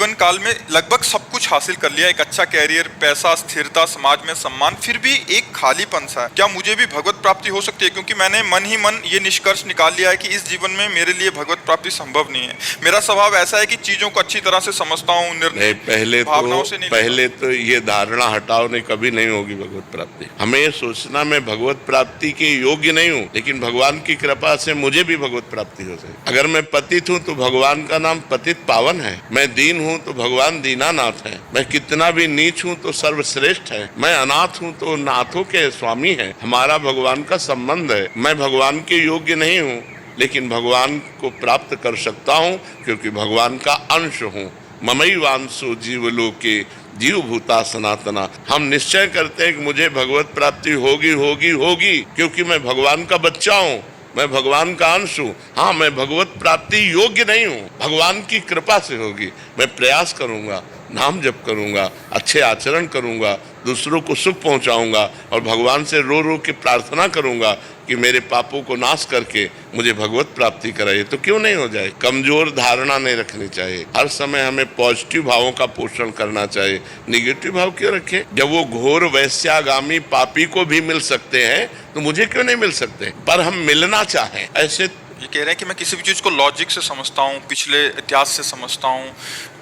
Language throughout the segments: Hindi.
जीवन काल में लगभग सब कुछ हासिल कर लिया, एक अच्छा कैरियर, पैसा, स्थिरता, समाज में सम्मान, फिर भी एक खालीपन सा है। क्या मुझे भी भगवत प्राप्ति हो सकती है? क्योंकि मैंने मन ही मन ये निष्कर्ष निकाल लिया है कि इस जीवन में मेरे लिए भगवत प्राप्ति संभव नहीं है। मेरा स्वभाव ऐसा है कि चीजों को अच्छी तरह से समझता हूँ, पहले तो ये धारणा हटाओ, नहीं कभी नहीं होगी भगवत प्राप्ति। हमें ये सोचना मैं भगवत प्राप्ति के योग्य नहीं हूँ, लेकिन भगवान की कृपा से मुझे भी भगवत प्राप्ति हो सके। अगर मैं पतित हूँ तो भगवान का नाम पतित पावन है, मैं दीन हूँ तो भगवान दीनानाथ है, मैं कितना भी नीच हूँ तो सर्वश्रेष्ठ है, मैं अनाथ हूँ तो नाथों के स्वामी है। हमारा भगवान का संबंध है। मैं भगवान के योग्य नहीं हूँ, लेकिन भगवान को प्राप्त कर सकता हूँ क्योंकि भगवान का अंश हूँ। ममैवांशो जीवलोके जीव भूता सनातना। हम निश्चय करते हैं कि मुझे भगवत प्राप्ति होगी होगी होगी क्योंकि मैं भगवान का बच्चा हूँ, मैं भगवान का अंश हूँ। हाँ, मैं भगवत प्राप्ति योग्य नहीं हूँ, भगवान की कृपा से होगी। मैं प्रयास करूँगा, नाम जप करूँगा, अच्छे आचरण करूँगा, दूसरों को सुख पहुँचाऊँगा और भगवान से रो रो के प्रार्थना करूँगा कि मेरे पापों को नाश करके मुझे भगवत प्राप्ति कराइए। तो क्यों नहीं हो जाए? कमजोर धारणा नहीं रखनी चाहिए। हर समय हमें पॉजिटिव भावों का पोषण करना चाहिए। निगेटिव भाव क्यों रखें? जब वो घोर वैश्यागामी पापी को भी मिल सकते हैं तो मुझे क्यों नहीं मिल सकते? पर हम मिलना चाहें। ऐसे ये कह रहे हैं कि मैं किसी भी चीज को लॉजिक से समझता हूँ, पिछले इतिहास से समझता हूँ,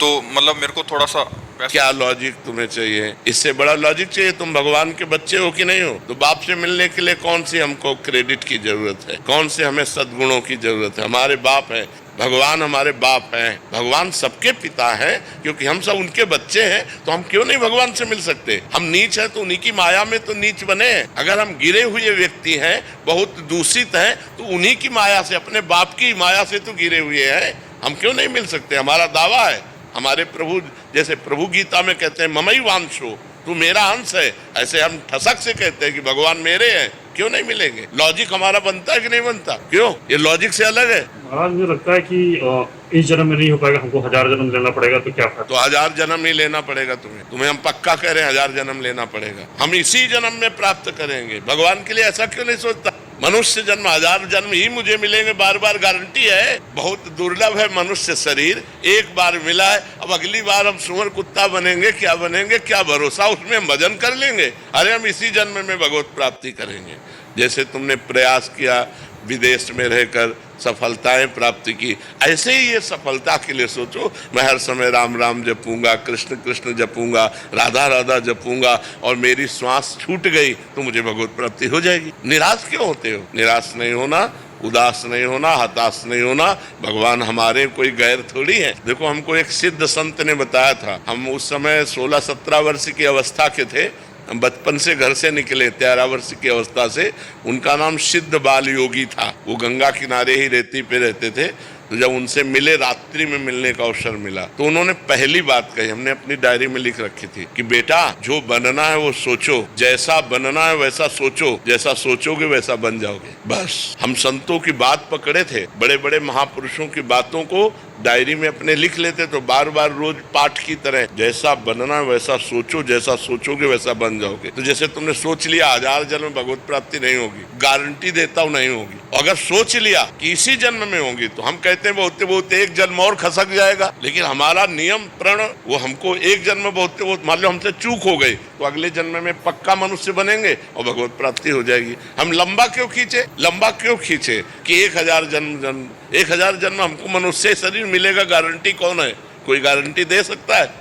तो मतलब मेरे को थोड़ा सा क्या लॉजिक तुम्हें चाहिए? इससे बड़ा लॉजिक चाहिए? तुम भगवान के बच्चे हो कि नहीं हो? तो बाप से मिलने के लिए कौन सी हमको क्रेडिट की जरूरत है, कौन से हमें सद्गुणों की जरूरत है? हमारे बाप है, भगवान हमारे बाप हैं, भगवान सबके पिता हैं, क्योंकि हम सब उनके बच्चे हैं। तो हम क्यों नहीं भगवान से मिल सकते? हम नीच हैं तो उन्हीं की माया में तो नीच बने हैं। अगर हम गिरे हुए व्यक्ति हैं, बहुत दूषित हैं, तो उन्हीं की माया से, अपने बाप की माया से तो गिरे हुए हैं। हम क्यों नहीं मिल सकते? हमारा दावा है। हमारे प्रभु, जैसे प्रभु गीता में कहते हैं ममैवांशो, तू मेरा अंश है, ऐसे हम ठसक से कहते हैं कि भगवान मेरे हैं। क्यों नहीं मिलेंगे? लॉजिक हमारा बनता है कि नहीं बनता? क्यों? ये लॉजिक से अलग है। महाराज, मुझे लगता है कि इस जन्म में नहीं हो पाएगा, हमको 1000 जन्म लेना पड़ेगा। तो क्या फायदा? तो 1000 जन्म ही लेना पड़ेगा तुम्हें हम पक्का कह रहे हैं, 1000 जन्म लेना पड़ेगा। हम इसी जन्म में प्राप्त करेंगे। भगवान के लिए ऐसा क्यों नहीं सोचता? मनुष्य जन्म 1000 जन्म ही मुझे मिलेंगे, बार बार गारंटी है? बहुत दुर्लभ है मनुष्य शरीर, एक बार मिला है। अब अगली बार हम सुअर कुत्ता बनेंगे, क्या बनेंगे, क्या भरोसा? उसमें हम भजन कर लेंगे। अरे हम इसी जन्म में भगवत प्राप्ति करेंगे। जैसे तुमने प्रयास किया विदेश में रहकर, सफलताएं प्राप्त की, ऐसे ही ये सफलता के लिए सोचो। मैं हर समय राम राम जपूंगा, कृष्ण कृष्ण जपूंगा, राधा राधा जपूंगा और मेरी श्वास छूट गई तो मुझे भगवत प्राप्ति हो जाएगी। निराश क्यों होते हो? निराश नहीं होना, उदास नहीं होना, हताश नहीं होना। भगवान हमारे कोई गैर थोड़ी है। देखो, हमको एक सिद्ध संत ने बताया था, हम उस समय 16-17 वर्ष की अवस्था के थे, हम बचपन से घर से निकले 13 वर्ष की अवस्था से। उनका नाम सिद्ध बाल योगी था। वो गंगा किनारे ही रेती पे रहते थे। तो जब उनसे मिले, रात्रि में मिलने का अवसर मिला, तो उन्होंने पहली बात कही, हमने अपनी डायरी में लिख रखी थी कि बेटा, जो बनना है वो सोचो, जैसा बनना है वैसा सोचो, जैसा सोचोगे वैसा बन जाओगे। बस हम संतों की बात पकड़े थे, बड़े बड़े महापुरुषों की बातों को डायरी में अपने लिख लेते। तो बार बार रोज पाठ की तरह, जैसा बनना है वैसा सोचो, जैसा सोचोगे वैसा बन जाओगे। तो जैसे तुमने सोच लिया 1000 जन्म में भगवत प्राप्ति नहीं होगी, गारंटी देता हूं नहीं होगी। अगर सोच लिया कि इसी जन्म में होगी, तो हम कहते हैं बहुत बहुत एक जन्म और खसक जाएगा। लेकिन हमारा नियम प्रण वो हमको एक जन्म में बहुत, मान लो हमसे चूक हो गई तो अगले जन्म में पक्का मनुष्य बनेंगे और भगवत प्राप्ति हो जाएगी। हम लंबा क्यों खींचे? लंबा क्यों खींचे कि 1000 जन्म 1000 जन्म हमको मनुष्य शरीर मिलेगा? गारंटी कौन है? कोई गारंटी दे सकता है?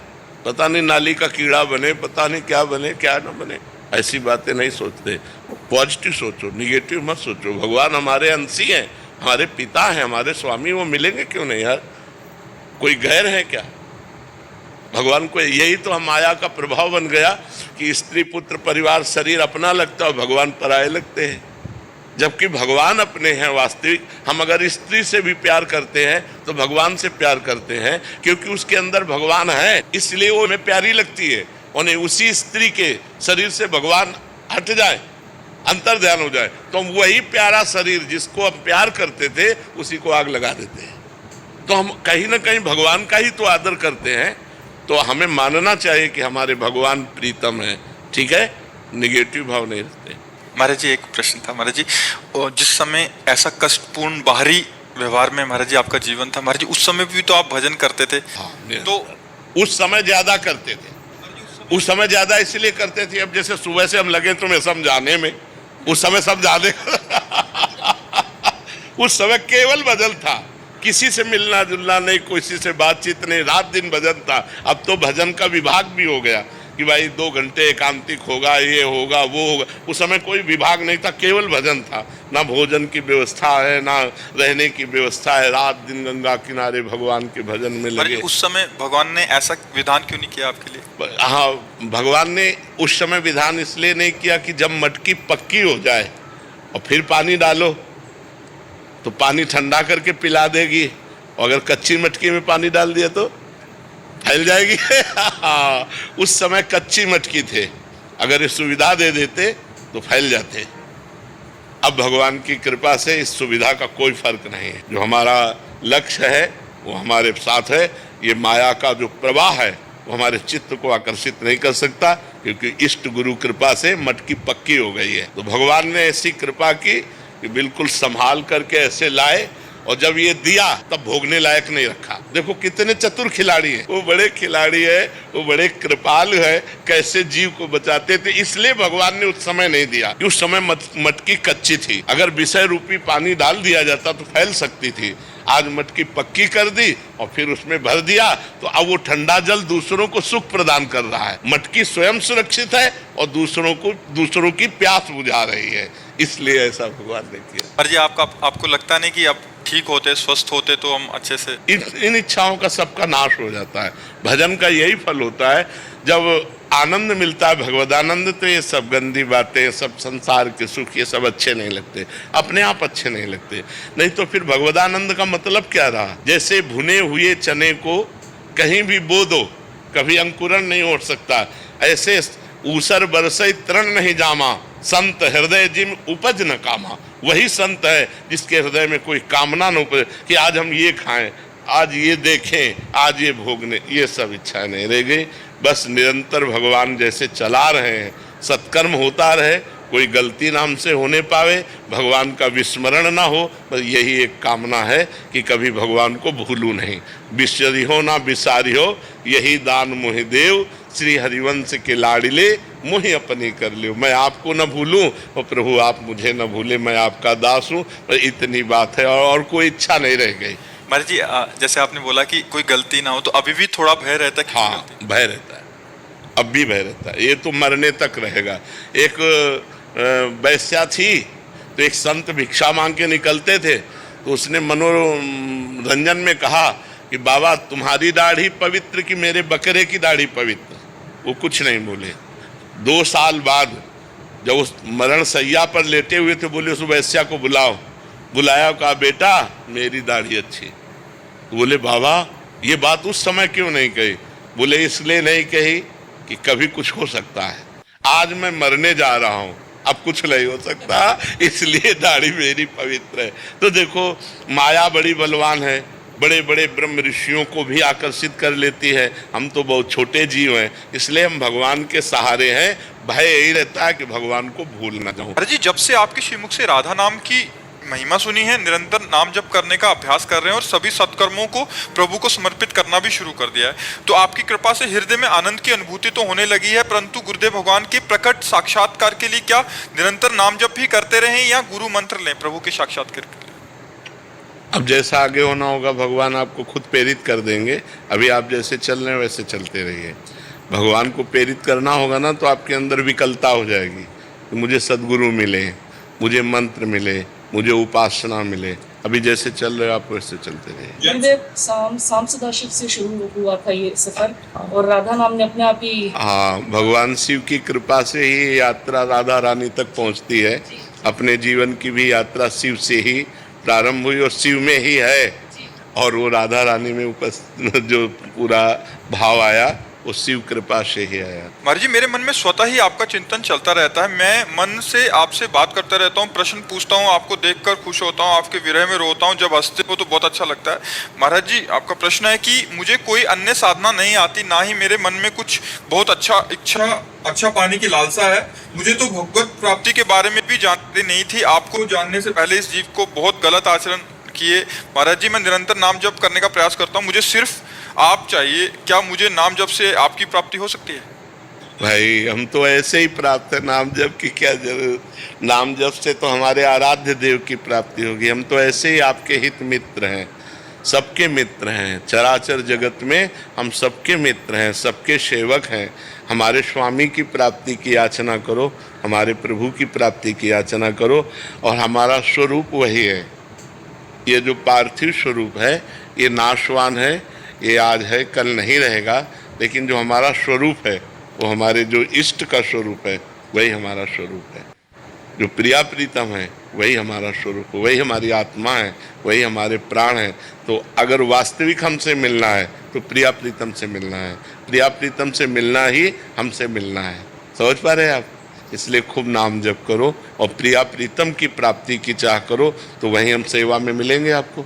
पता नहीं नाली का कीड़ा बने, पता नहीं क्या बने, क्या ना बने। ऐसी बातें नहीं सोचते। पॉजिटिव सोचो, निगेटिव मत सोचो। भगवान हमारे अंशी हैं, हमारे पिता हैं, हमारे स्वामी। वो मिलेंगे क्यों नहीं यार? कोई गैर है क्या? भगवान को यही तो हम माया का प्रभाव बन गया कि स्त्री पुत्र परिवार शरीर अपना लगता है, भगवान पराये लगते हैं। जबकि भगवान अपने हैं वास्तविक। हम अगर स्त्री से भी प्यार करते हैं तो भगवान से प्यार करते हैं, क्योंकि उसके अंदर भगवान है, इसलिए वो हमें प्यारी लगती है। उन्हें उसी स्त्री के शरीर से भगवान हट जाए, अंतर ध्यान हो जाए, तो हम वही प्यारा शरीर जिसको हम प्यार करते थे उसी को आग लगा देते हैं। तो हम कहीं ना कहीं भगवान का ही तो आदर करते हैं। तो हमें मानना चाहिए कि हमारे भगवान प्रीतम है। ठीक है, निगेटिव भाव नहीं रखते। महाराज जी, एक प्रश्न था महाराज जी, जिस समय ऐसा कष्टपूर्ण बाहरी व्यवहार में महाराज जी आपका जीवन था, महाराज जी उस समय भी तो आप भजन करते थे। हाँ, तो उस समय ज्यादा करते थे। उस समय ज्यादा इसलिए करते थे, अब जैसे सुबह से हम लगे तुम्हें समझाने में, उस समय समझाने उस समय केवल भजन था, किसी से मिलना जुलना नहीं, किसी से बातचीत नहीं, रात दिन भजन था। अब तो भजन का विभाग भी हो गया कि भाई 2 घंटे एकांतिक होगा, ये होगा वो होगा। उस समय कोई विभाग नहीं था, केवल भजन था। ना भोजन की व्यवस्था है, ना रहने की व्यवस्था है, रात दिन गंगा किनारे भगवान के भजन में लगे। उस समय भगवान ने ऐसा विधान क्यों नहीं किया आपके लिए? हाँ, भगवान ने उस समय विधान इसलिए नहीं किया कि जब मटकी पक्की हो जाए और फिर पानी डालो तो पानी ठंडा करके पिला देगी, और अगर कच्ची मटकी में पानी डाल दिया तो फैल जाएगी। उस समय कच्ची मटकी थे, अगर ये सुविधा दे देते तो फैल जाते। अब भगवान की कृपा से इस सुविधा का कोई फर्क नहीं है। जो हमारा लक्ष्य है वो हमारे साथ है। ये माया का जो प्रवाह है वो हमारे चित्त को आकर्षित नहीं कर सकता, क्योंकि इष्ट गुरु कृपा से मटकी पक्की हो गई है। तो भगवान ने ऐसी कृपा की कि बिल्कुल संभाल करके ऐसे लाए, और जब ये दिया तब भोगने लायक नहीं रखा। देखो कितने चतुर खिलाड़ी हैं, वो बड़े खिलाड़ी है, वो बड़े कृपालु है, कैसे जीव को बचाते थे। इसलिए भगवान ने उस समय नहीं दिया। उस समय मटकी कच्ची थी, अगर विषय रूपी पानी डाल दिया जाता तो फैल सकती थी। आज मटकी पक्की कर दी और फिर उसमें भर दिया, तो अब वो ठंडा जल दूसरों को सुख प्रदान कर रहा है। मटकी स्वयं सुरक्षित है और दूसरों की प्यास बुझा रही है। इसलिए ऐसा भगवान ने किया। पर जी आपको लगता नहीं कि अब ठीक होते, स्वस्थ होते तो हम अच्छे से इन इच्छाओं का सबका नाश हो जाता है। भजन का यही फल होता है, जब आनंद मिलता है भगवदानंद, तो ये सब गंदी बातें, सब संसार के सुख, ये सब अच्छे नहीं लगते, अपने आप अच्छे नहीं लगते। नहीं तो फिर भगवदानंद का मतलब क्या रहा? जैसे भुने हुए चने को कहीं भी बो दो, कभी अंकुरण नहीं हो सकता। ऐसे ऊसर बरसई तृण नहीं जामा, संत हृदय जिम उपज न कामा। वही संत है जिसके हृदय में कोई कामना न उपजे कि आज हम ये खाएं, आज ये देखें, आज ये भोगने, ये सब इच्छा नहीं रह गई। बस निरंतर भगवान जैसे चला रहे हैं, सत्कर्म होता रहे, कोई गलती ना हमसे होने पावे, भगवान का विस्मरण ना हो। बस यही एक कामना है कि कभी भगवान को भूलूं नहीं। बिसरी हो ना बिसारी हो, यही दान मोहि देव, श्री हरिवंश के लाडिले मोहि अपनी कर लियो। मैं आपको न भूलूं और प्रभु आप मुझे न भूले, मैं आपका दास हूँ। इतनी बात है, और कोई इच्छा नहीं रह गई। महाराज जी, जैसे आपने बोला कि कोई गलती ना हो, तो अभी भी थोड़ा भय रहता है? हाँ, भय रहता है, अब भी भय रहता है। ये तो मरने तक रहेगा। एक वैश्या थी, तो एक संत भिक्षा मांग के निकलते थे, तो उसने मनोरंजन में कहा कि बाबा तुम्हारी दाढ़ी पवित्र कि मेरे बकरे की दाढ़ी पवित्र? वो कुछ नहीं बोले। 2 साल बाद जब उस मरण सैया पर लेटे हुए थे, बोले उस वैश्या को बुलाओ। बुलाया, कहा बेटा मेरी दाढ़ी अच्छी। तो बोले बाबा ये बात उस समय क्यों नहीं कही? बोले इसलिए नहीं कही कि कभी कुछ हो सकता है। आज मैं मरने जा रहा हूँ, अब कुछ नहीं हो सकता, इसलिए दाढ़ी मेरी पवित्र है। तो देखो माया बड़ी बलवान है, बड़े बड़े ब्रह्म ऋषियों को भी आकर्षित कर लेती है। हम तो बहुत छोटे जीव हैं, इसलिए हम भगवान के सहारे हैं। भय यही रहता है कि भगवान को भूल ना जाऊं। अरे जी, जब से आपके श्रीमुख से राधा नाम की महिमा सुनी है, निरंतर नाम जप करने का अभ्यास कर रहे हैं और सभी सत्कर्मों को प्रभु को समर्पित करना भी शुरू कर दिया है, तो आपकी कृपा से हृदय में आनंद की अनुभूति तो होने लगी है, परंतु गुरुदेव भगवान के प्रकट साक्षात्कार के लिए क्या निरंतर नाम जप भी करते रहें या गुरु मंत्र लें प्रभु के साक्षात्कार के लिए? अब जैसा आगे होना होगा भगवान आपको खुद प्रेरित कर देंगे। अभी आप जैसे चल रहे हैं वैसे चलते रहिए। भगवान को प्रेरित करना होगा ना, तो आपके अंदर विकलता हो जाएगी कि मुझे सद्गुरु मिले, मुझे मंत्र मिले, मुझे उपासना मिले। अभी जैसे चल रहे हो आप वैसे चलते रहिए। गुरुदेव, शाम सदाशिव से शुरू हुआ था ये सफर, और राधा नाम ने अपने आप ही, हाँ, भगवान शिव की कृपा से ही यात्रा राधा रानी तक पहुंचती है। अपने जीवन की भी यात्रा शिव से ही प्रारंभ हुई और शिव में ही है, और वो राधा रानी में जो पूरा भाव आया वो शिव कृपा से ही आया। महाराज जी, मेरे मन में स्वतः ही आपका चिंतन चलता रहता है। मैं मन से आपसे बात करता रहता हूँ, प्रश्न पूछता हूँ, आपको देखकर खुश होता हूँ, आपके विरह में रोता हूँ, जब हंसते हो तो बहुत अच्छा लगता है। महाराज जी, आपका प्रश्न है कि मुझे कोई अन्य साधना नहीं आती, ना ही मेरे मन में कुछ बहुत अच्छा पाने की लालसा है। मुझे तो भगवत प्राप्ति के बारे में भी जानकारी नहीं थी। आपको जानने से पहले इस जीव को बहुत गलत आचरण किए। महाराज जी, मैं निरंतर नाम जप करने का प्रयास करता हूँ। मुझे सिर्फ आप चाहिए, क्या मुझे नाम जप से आपकी प्राप्ति हो सकती है? भाई हम तो ऐसे ही प्राप्त है, नाम जप की क्या जरूरत। नाम जप से तो हमारे आराध्य देव की प्राप्ति होगी। हम तो ऐसे ही आपके हित मित्र हैं, सबके मित्र हैं। चराचर जगत में हम सबके मित्र हैं, सबके सेवक हैं। हमारे स्वामी की प्राप्ति की याचना करो, हमारे प्रभु की प्राप्ति की याचना करो। और हमारा स्वरूप वही है। ये जो पार्थिव स्वरूप है ये नाशवान है, ये आज है कल नहीं रहेगा। लेकिन जो हमारा स्वरूप है वो हमारे जो इष्ट का स्वरूप है, वही हमारा स्वरूप है। जो प्रिया प्रीतम है वही हमारा स्वरूप है, वही हमारी आत्मा है, वही हमारे प्राण है। तो अगर वास्तविक हमसे मिलना है तो प्रिया प्रीतम से मिलना है, प्रिया प्रीतम से मिलना ही हमसे मिलना है। समझ पा रहे हैं आप? इसलिए खूब नाम जप करो और प्रिया प्रीतम की प्राप्ति की चाह करो, तो वहीं हम सेवा में मिलेंगे आपको।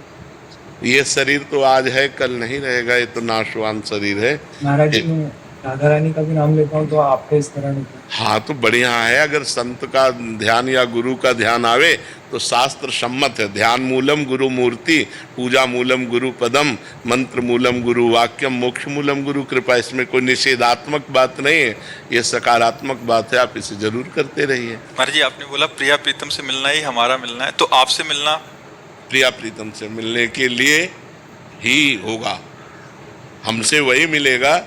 ये शरीर तो आज है कल नहीं रहेगा, ये तो नाशवान शरीर है। महाराज जी मैं राधा रानी का भी नाम लेता हूँ तो आपके इस तरह नहीं। हाँ तो बढ़िया है। अगर संत का ध्यान या गुरु का ध्यान आवे तो शास्त्र सम्मत है। ध्यान मूलम गुरु मूर्ति, पूजा मूलम गुरु पदम, मंत्र मूलम गुरु वाक्यम, मोक्ष मूलम गुरु कृपा। इसमें कोई निषेधात्मक बात नहीं है, ये सकारात्मक बात है। आप इसे जरूर करते रहिए। महाराज जी, आपने बोला प्रिया प्रीतम से मिलना ही हमारा मिलना है, तो आपसे मिलना प्रिया प्रीतम से मिलने के लिए ही होगा। हमसे वही मिलेगा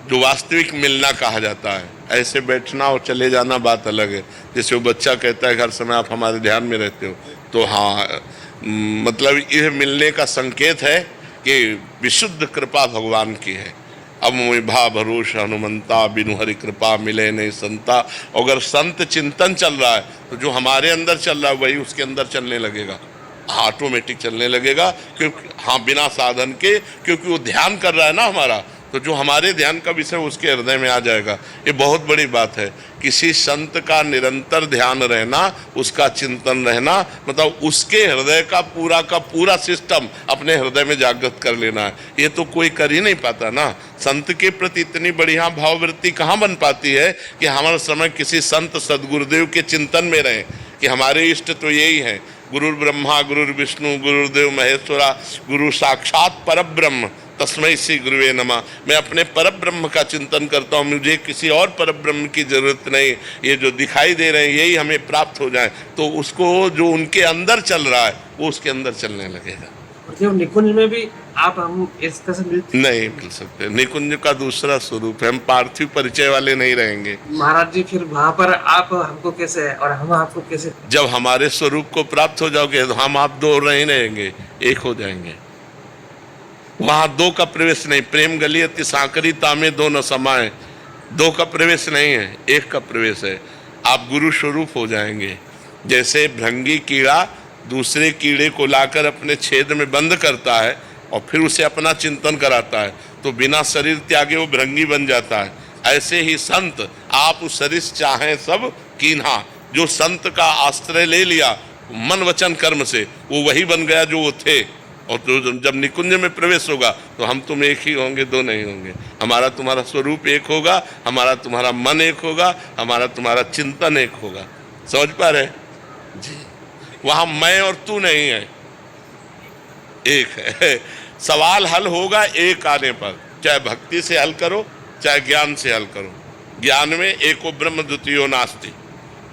जो वास्तविक मिलना कहा जाता है। ऐसे बैठना और चले जाना बात अलग है। जैसे वो बच्चा कहता है हर समय आप हमारे ध्यान में रहते हो, तो हाँ मतलब यह मिलने का संकेत है कि विशुद्ध कृपा भगवान की है। अब मोहि भा भरोसा हनुमंता, बिनु हरि कृपा मिले नहीं संता। अगर संत चिंतन चल रहा है तो जो हमारे अंदर चल रहा है वही उसके अंदर चलने लगेगा, ऑटोमेटिक चलने लगेगा। क्योंकि हाँ बिना साधन के, क्योंकि वो ध्यान कर रहा है ना हमारा, तो जो हमारे ध्यान का विषय उसके हृदय में आ जाएगा। ये बहुत बड़ी बात है। किसी संत का निरंतर ध्यान रहना, उसका चिंतन रहना, मतलब उसके हृदय का पूरा सिस्टम अपने हृदय में जागृत कर लेना है। ये तो कोई कर ही नहीं पाता ना। संत के प्रति इतनी बढ़िया भाववृत्ति कहाँ बन पाती है कि हमारा समय किसी संत सदगुरुदेव के चिंतन में रहे कि हमारे इष्ट तो यही है, गुरुर ब्रह्मा गुरुर विष्णु गुरुदेव महेश्वरा, गुरु साक्षात परब्रह्म तस्मै श्री गुरुवे नमः। मैं अपने परब्रह्म का चिंतन करता हूँ, मुझे किसी और परब्रह्म की जरूरत नहीं। ये जो दिखाई दे रहे हैं यही हमें प्राप्त हो जाए, तो उसको जो उनके अंदर चल रहा है वो उसके अंदर चलने लगेगा। और निकुंज में भी आप हम इस तरह से मिलते नहीं मिल सकते। निकुंज का दूसरा स्वरूप है, हम पार्थिव परिचय वाले नहीं रहेंगे। महाराज जी फिर वहाँ पर आप हमको कैसे और हम आपको कैसे? जब हमारे स्वरूप को प्राप्त हो जाओगे तो हम आप दो नहीं रहेंगे, एक हो जाएंगे। वहां दो का प्रवेश नहीं। प्रेम गली अति सांकरी तामे दो न समाए। दो का प्रवेश नहीं है, एक का प्रवेश है। आप गुरु स्वरूप हो जाएंगे। जैसे भृंगी कीड़ा दूसरे कीड़े को लाकर अपने छेद में बंद करता है और फिर उसे अपना चिंतन कराता है, तो बिना शरीर त्यागे वो भृंगी बन जाता है। ऐसे ही संत, आप उस शरीर चाहें सब कीन्हा। जो संत का आश्रय ले लिया मन वचन कर्म से, वो वही बन गया जो वो थे। और तो जब निकुंज में प्रवेश होगा तो हम तुम एक ही होंगे, दो नहीं होंगे। हमारा तुम्हारा स्वरूप एक होगा, हमारा तुम्हारा मन एक होगा, हमारा तुम्हारा चिंतन एक होगा। समझ पा रहे जी? वहां मैं और तू नहीं है, एक है। सवाल हल होगा एक आने पर, चाहे भक्ति से हल करो चाहे ज्ञान से हल करो। ज्ञान में एको ब्रह्म द्वितीयो नास्ति,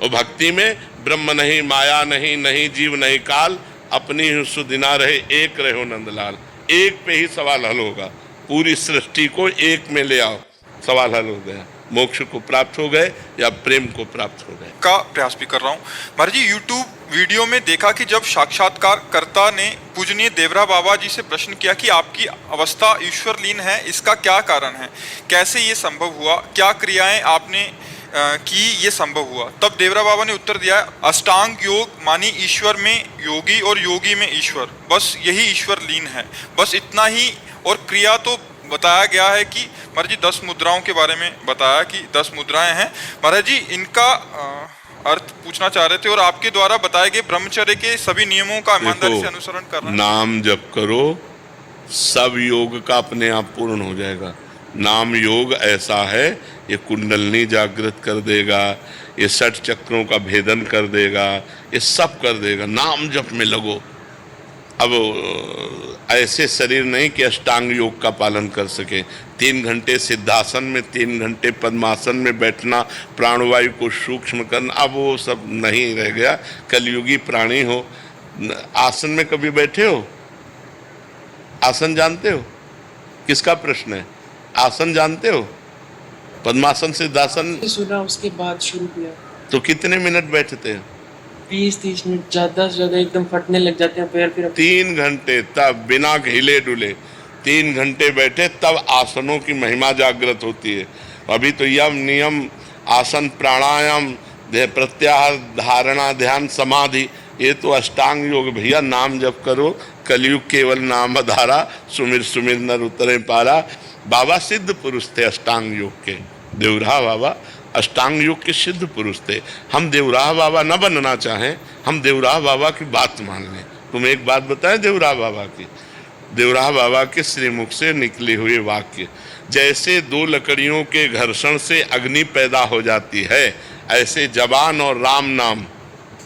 और भक्ति में ब्रह्म नहीं, माया नहीं, नहीं जीव नहीं काल, अपनी ही सुदिना रहे एक रहो नंदलाल। एक पे ही सवाल हल होगा। पूरी सृष्टि को एक में ले आओ, सवाल हल हो गया। मोक्ष को प्राप्त हो गए या प्रेम को प्राप्त हो गए। का प्रयास भी कर रहा हूँ महाराज जी। यूट्यूब वीडियो में देखा कि जब साक्षात्कारकर्ता ने पूजनीय देवरा बाबा जी से प्रश्न किया कि आपकी अवस्था ईश्वर लीन है, इसका क्या कारण है, कैसे ये संभव हुआ, क्या क्रियाएं आपने कि ये संभव हुआ, तब देवरा बाबा ने उत्तर दिया, अष्टांग योग मानी ईश्वर में योगी और योगी में ईश्वर, बस यही ईश्वर लीन है, बस इतना ही। और क्रिया तो बताया गया है कि महाराज जी 10 मुद्राओं के बारे में बताया कि 10 मुद्राएं हैं। महाराज जी इनका अर्थ पूछना चाह रहे थे, और आपके द्वारा बताए गए ब्रह्मचर्य के सभी नियमों का ईमानदारी से अनुसरण करना। नाम जप करो, सब योग का अपने आप पूर्ण हो जाएगा। नाम योग ऐसा है, ये कुंडलनी जागृत कर देगा, ये 60 चक्रों का भेदन कर देगा, ये सब कर देगा। नाम जप में लगो, अब ऐसे शरीर नहीं कि अष्टांग योग का पालन कर सके। 3 घंटे सिद्धासन में, 3 घंटे पद्मासन में बैठना, प्राणवायु को सूक्ष्म करना, अब वो सब नहीं रह गया। कलयुगी प्राणी हो। आसन में कभी बैठे हो? आसन जानते हो? किसका प्रश्न है? आसन जानते हो? पद्मासन सिद्धासन सुना, उसके बाद शुरू किया। तो कितने मिनट बैठते हो? 20-30 मिनट, ज्यादा से ज्यादा एकदम फटने लग जाते हैं पैर। फिर 3 घंटे तब बिना हिले डुले 3 घंटे बैठे, तब आसनों की महिमा जागृत होती है। अभी तो यम नियम आसन प्राणायाम प्रत्याहार धारणा ध्यान समाधि, ये तो अष्टांग योग भैया। नाम जप करो, कलयुग केवल नाम धारा, सुमिर सुमिर नर उतरे पारा। बाबा सिद्ध पुरुष थे अष्टांग योग के, देवराह बाबा अष्टांग योग के सिद्ध पुरुष थे। हम देवराह बाबा न बनना चाहें, हम देवराह बाबा की बात मान लें। तुम एक बात बताएं देवराह बाबा की, देवराह बाबा के श्रीमुख से निकले हुए वाक्य, जैसे 2 लकड़ियों के घर्षण से अग्नि पैदा हो जाती है, ऐसे जबान और राम नाम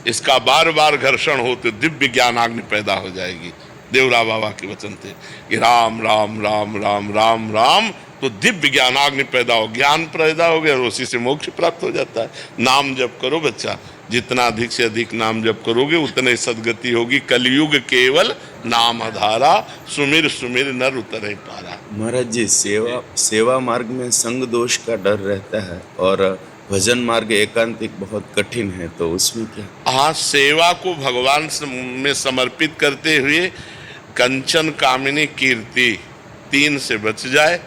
इसका बार बार घर्षण हो तो दिव्य ज्ञानाग्नि पैदा हो जाएगी। देवराह बाबा के वचन थे कि राम राम राम राम राम राम, तो दिव्य ज्ञानाग्नि पैदा हो, ज्ञान पैदा हो गया और उसी से मोक्ष प्राप्त हो जाता है। नाम जप करो बच्चा, जितना अधिक से अधिक नाम जप करोगे उतने सदगति होगी। कलयुग केवल नाम आधारा, सुमिर सुमिर नर उतरे पारा। महाराज जी, सेवा मार्ग में संग दोष का डर रहता है और भजन मार्ग एकांतिक बहुत कठिन है, तो उसमें क्या? हाँ, सेवा को भगवान में समर्पित करते हुए कंचन कामिनी कीर्ति 3 से बच जाए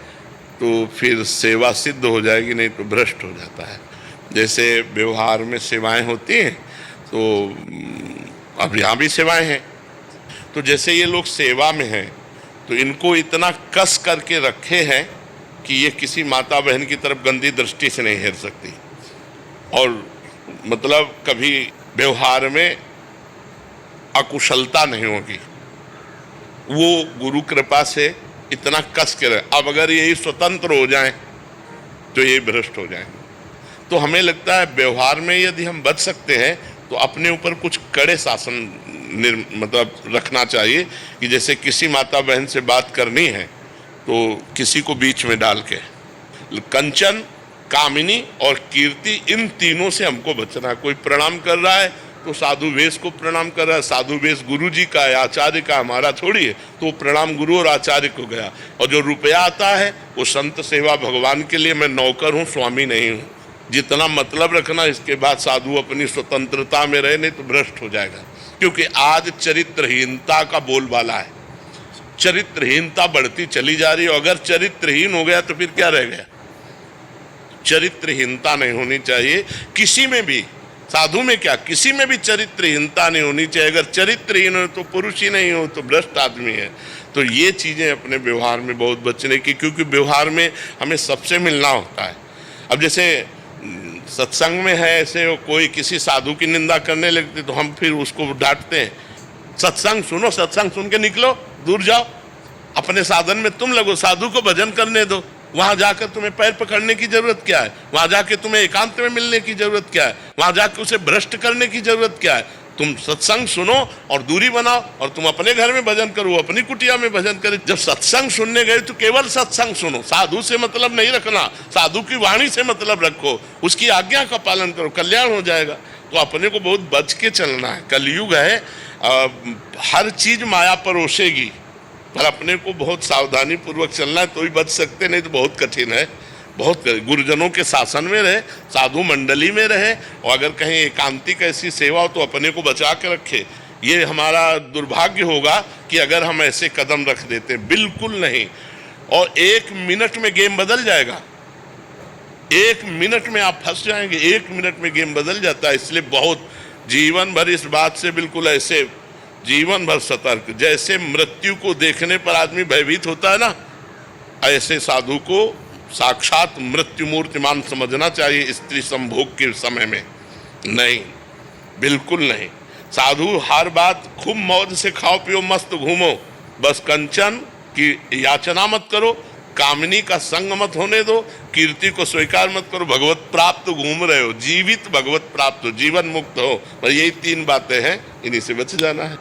तो फिर सेवा सिद्ध हो जाएगी, नहीं तो भ्रष्ट हो जाता है। जैसे व्यवहार में सेवाएं होती हैं, तो अब यहाँ भी सेवाएं हैं, तो जैसे ये लोग सेवा में हैं तो इनको इतना कस करके रखे हैं कि ये किसी माता बहन की तरफ गंदी दृष्टि से नहीं हेर सकती, और मतलब कभी व्यवहार में अकुशलता नहीं होगी। वो गुरु कृपा से इतना कस के रहे। अब अगर यही स्वतंत्र हो जाएं तो ये भ्रष्ट हो जाएंगे। तो हमें लगता है व्यवहार में यदि हम बच सकते हैं तो अपने ऊपर कुछ कड़े शासन मतलब रखना चाहिए कि जैसे किसी माता बहन से बात करनी है तो किसी को बीच में डाल के, कंचन कामिनी और कीर्ति, इन तीनों से हमको बचना है। कोई प्रणाम कर रहा है तो साधु वेश को प्रणाम कर रहा है, साधु वेश गुरु जी का है, आचार्य का, हमारा थोड़ी है, तो प्रणाम गुरु और आचार्य को गया। और जो रुपया आता है वो संत सेवा भगवान के लिए, मैं नौकर हूँ स्वामी नहीं हूँ, जितना मतलब रखना। इसके बाद साधु अपनी स्वतंत्रता में रहे, नहीं तो भ्रष्ट हो जाएगा। क्योंकि आज चरित्रहीनता का बोलबाला है, चरित्रहीनता बढ़ती चली जा रही है। अगर चरित्रहीन हो गया तो फिर क्या रह गया? चरित्रहीनता नहीं होनी चाहिए किसी में भी, साधु में क्या, किसी में भी चरित्रहीनता नहीं होनी चाहिए। अगर चरित्रहीन हो तो पुरुष ही नहीं हो तो भ्रष्ट आदमी है। तो ये चीज़ें अपने व्यवहार में बहुत बचने की, क्योंकि व्यवहार में हमें सबसे मिलना होता है। अब जैसे सत्संग में है, ऐसे कोई किसी साधु की निंदा करने लगते तो हम फिर उसको डांटते हैं, सत्संग सुनो, सत्संग सुन के निकलो, दूर जाओ, अपने साधन में तुम लगो, साधु को भजन करने दो। वहां जाकर तुम्हें पैर पकड़ने की जरूरत क्या है? वहां जाके तुम्हें एकांत में मिलने की जरूरत क्या है? वहां जाके उसे भ्रष्ट करने की जरूरत क्या है? तुम सत्संग सुनो और दूरी बनाओ, और तुम अपने घर में भजन करो, अपनी कुटिया में भजन करे। जब सत्संग सुनने गए तो केवल सत्संग सुनो, साधु से मतलब नहीं रखना, साधु की वाणी से मतलब रखो, उसकी आज्ञा का पालन करो, कल्याण हो जाएगा। तो अपने को बहुत बच के चलना है। कलयुग है, हर चीज माया परोसेगी, पर अपने को बहुत सावधानी पूर्वक चलना है, तो ही बच सकते, नहीं तो बहुत कठिन है। बहुत गुरुजनों के शासन में रहे, साधु मंडली में रहे, और अगर कहीं एकांतिक ऐसी सेवा हो तो अपने को बचा के रखे। ये हमारा दुर्भाग्य होगा कि अगर हम ऐसे कदम रख देते, बिल्कुल नहीं। और 1 मिनट में गेम बदल जाएगा, 1 मिनट में आप फंस जाएंगे, 1 मिनट में गेम बदल जाता है। इसलिए बहुत जीवन भर इस बात से बिल्कुल ऐसे जीवन भर सतर्क। जैसे मृत्यु को देखने पर आदमी भयभीत होता है ना, ऐसे साधु को साक्षात मृत्यु मूर्तिमान समझना चाहिए। स्त्री संभोग के समय में नहीं, बिल्कुल नहीं। साधु हर बात खूब मौज से खाओ पियो मस्त घूमो, बस कंचन की याचना मत करो, कामनी का संग मत होने दो, कीर्ति को स्वीकार मत करो, भगवत प्राप्त घूम रहे हो, जीवित भगवत प्राप्त हो, जीवन मुक्त हो। यही 3 बातें हैं, इन्हीं से बच जाना है।